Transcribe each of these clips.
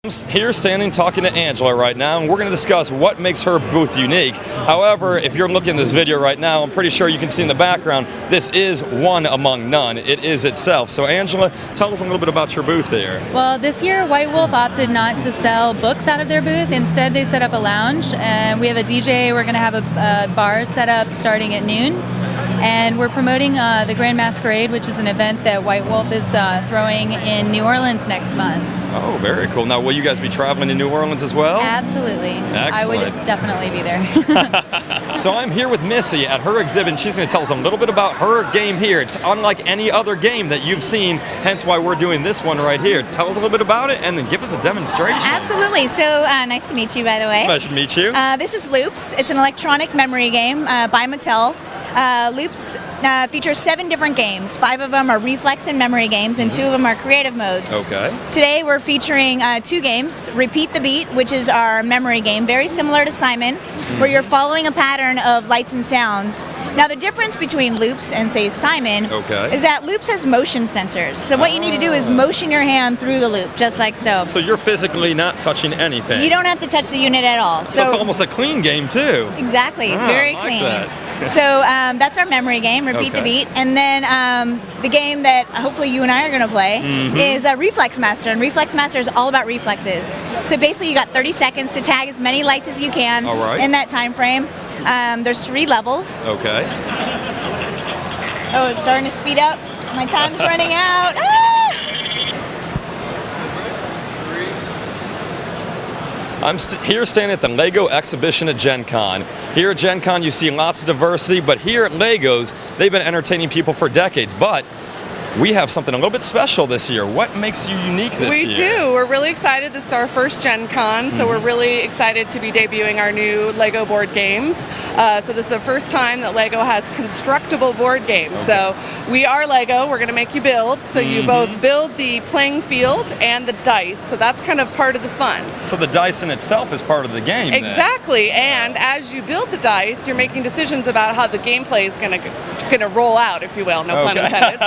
Here standing talking to Angela right now, and we're going to discuss what makes her booth unique. However, if you're looking at this video right now, I'm pretty sure you can see in the background, this is one among none. It is itself. So Angela, tell us a little bit about your booth there. Well, this year White Wolf opted not to sell books out of their booth. Instead, they set up a lounge, and we have a DJ. We're going to have a bar set up starting at noon. And we're promoting the Grand Masquerade, which is an event that White Wolf is throwing in New Orleans next month. Oh, very cool. Now, will you guys be traveling to New Orleans as well? Absolutely. Excellent. I would definitely be there. So I'm here with Missy at her exhibit, and she's going to tell us a little bit about her game here. It's unlike any other game that you've seen, hence why we're doing this one right here. Tell us a little bit about it, and then give us a demonstration. Absolutely. So nice to meet you, by the way. Nice to meet you. This is Loops. It's an electronic memory game by Mattel. Loops features 7 different games. 5 of them are reflex and memory games, and 2 of them are creative modes. Okay. Today we're featuring 2 games. Repeat the Beat, which is our memory game, very similar to Simon, where you're following a pattern of lights and sounds. Now the difference between Loops and, say, Simon is that Loops has motion sensors. So what you need to do is motion your hand through the loop, just like so. So you're physically not touching anything. You don't have to touch the unit at all. So it's almost a clean game, too. Exactly. Very clean. That. So that's our memory game, Repeat the Beat. And then the game that hopefully you and I are going to play is Reflex Master. And Reflex Master is all about reflexes. So basically you got 30 seconds to tag as many lights as you can in that time frame. There's 3 levels. Okay. Oh, it's starting to speed up. My time's running out. I'm here standing at the LEGO exhibition at Gen Con. Here at Gen Con you see lots of diversity, but here at LEGO's, they've been entertaining people for decades. But we have something a little bit special this year. What makes you unique this year? We do. We're really excited. This is our first Gen Con, so we're really excited to be debuting our new LEGO board games. So this is the first time that LEGO has constructible board games. So we are LEGO. We're going to make you build. So you both build the playing field and the dice. So that's kind of part of the fun. So the dice in itself is part of the game. Exactly. And as you build the dice, you're making decisions about how the gameplay is going to roll out, if you will. No pun intended.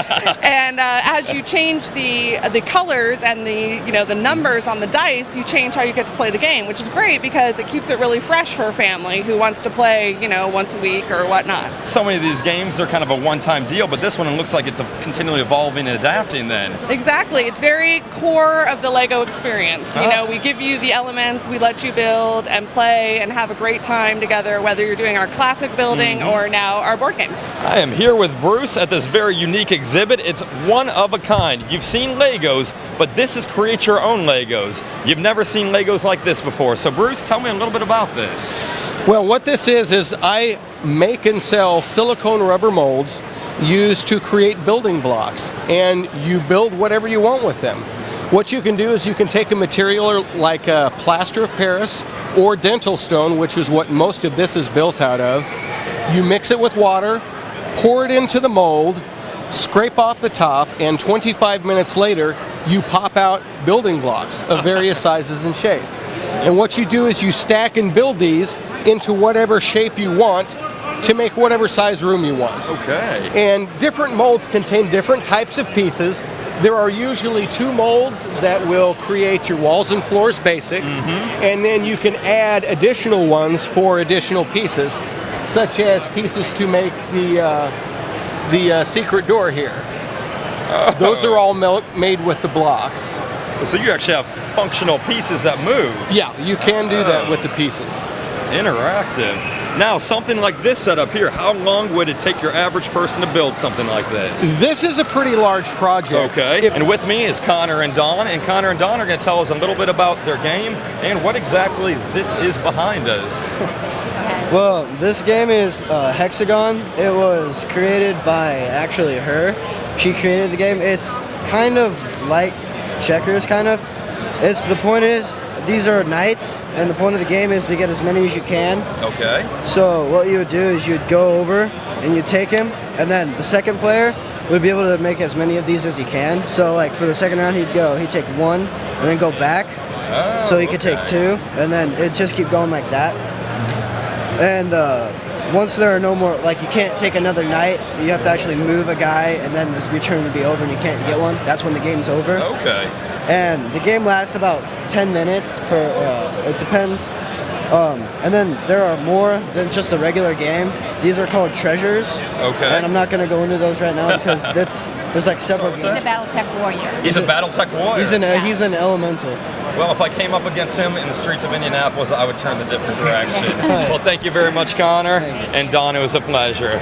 And as you change the colors and the numbers on the dice, you change how you get to play the game, which is great because it keeps it really fresh for a family who wants to play, once a week or whatnot. So many of these games, they're kind of a one-time deal, but this one it looks like it's continually evolving and adapting then. Exactly. It's very core of the LEGO experience. We give you the elements, we let you build and play and have a great time together, whether you're doing our classic building or now our board games. I am here with Bruce at this very unique exhibit. It's one of a kind. You've seen Legos, but this is create your own Legos. You've never seen Legos like this before. So Bruce, tell me a little bit about this. Well, what this is I make and sell silicone rubber molds used to create building blocks, and you build whatever you want with them. What you can do is you can take a material like plaster of Paris or dental stone, which is what most of this is built out of. You mix it with water, pour it into the mold, scrape off the top, and 25 minutes later, you pop out building blocks of various sizes and shape. And what you do is you stack and build these into whatever shape you want to make whatever size room you want. Okay. And different molds contain different types of pieces. There are usually 2 molds that will create your walls and floors basic, and then you can add additional ones for additional pieces, such as pieces to make the secret door here. Those are all made with the blocks. So you actually have functional pieces that move. Yeah, you can do that with the pieces. Interactive. Now, something like this setup here, how long would it take your average person to build something like this? This is a pretty large project. Okay. And with me is Connor and Dawn, and Connor and Dawn are going to tell us a little bit about their game and what exactly this is behind us. Well, this game is Hexagon. It was created by actually her. She created the game. It's kind of like checkers, kind of. The point is, these are knights, and the point of the game is to get as many as you can. Okay. So what you would do is you'd go over and you take him, and then the second player would be able to make as many of these as he can. So like for the second round, he'd take 1 and then go back. So he could take 2, and then it'd just keep going like that. And once there are no more, like you can't take another knight, you have to actually move a guy and then your turn would be over and you can't get one. That's when the game's over. Okay. And the game lasts about 10 minutes per, it depends. And then there are more than just a regular game. These are called treasures. Okay. And I'm not going to go into those right now because there's like several games. He's a BattleTech warrior. He's a BattleTech warrior. He's an elemental. Well, if I came up against him in the streets of Indianapolis, I would turn the different direction. Well, thank you very much, Connor. And Don, it was a pleasure.